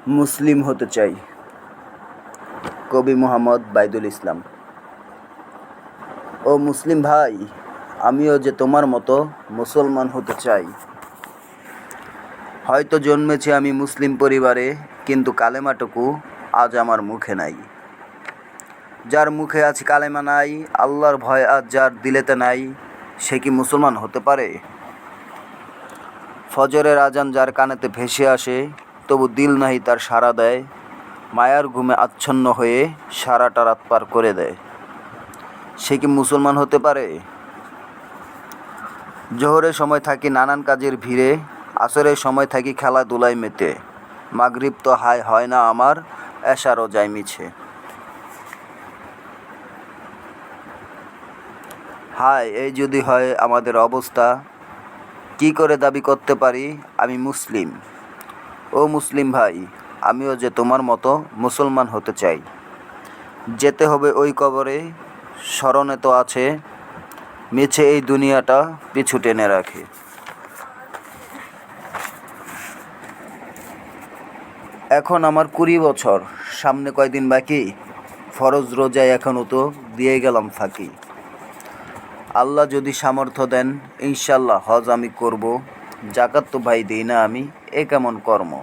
মুসলিম হতে চাই। কবি মোহাম্মদ বাইদুল ইসলাম। ও মুসলিম ভাই, আমিও যে তোমার মতো মুসলমান হতে চাই। হয়তো জন্মেছি আমি মুসলিম পরিবারে, কিন্তু কালেমাটুকু আজ আমার মুখে নাই। যার মুখে আজ কালেমা নাই, আল্লাহর ভয় আজ যার দিলেতে নাই, সে কি মুসলমান হতে পারে? ফজরের আজান যার কানেতে ভেসে আসে, তবু দিল নাহি তার সাড়া দেয়, মায়ার ঘুমে আচ্ছন্ন হয়ে সারাটা রাত পার করে দেয়, সে কি মুসলমান হতে পারে? জোহরের সময় থাকি নানান কাজের ভিড়ে, আসরের সময় থাকি খেলাধুলায় মেতে, মাগরিব তো হায় হয় না আমার, এশারও যায় মিছে। হায়, এই যদি হয় আমাদের অবস্থা, কি করে দাবি করতে পারি আমি মুসলিম? ও মুসলিম ভাই, আমিও যে তোমার মতো মুসলমান হতে চাই। যেতে হবে ওই কবরে, স্মরণে তো আছে, মিছে এই দুনিয়াটা পিছু টেনে রাখে। এখন আমার 20 বছর, সামনে কয়দিন বাকি, ফরজ রোজায় এখনও তো দিয়ে গেলাম ফাঁকি। আল্লাহ যদি সামর্থ্য দেন, ইনশাল্লাহ হজ আমি করব, জাকাত তো ভাই দিই না আমি, এ কেমন কর্ম।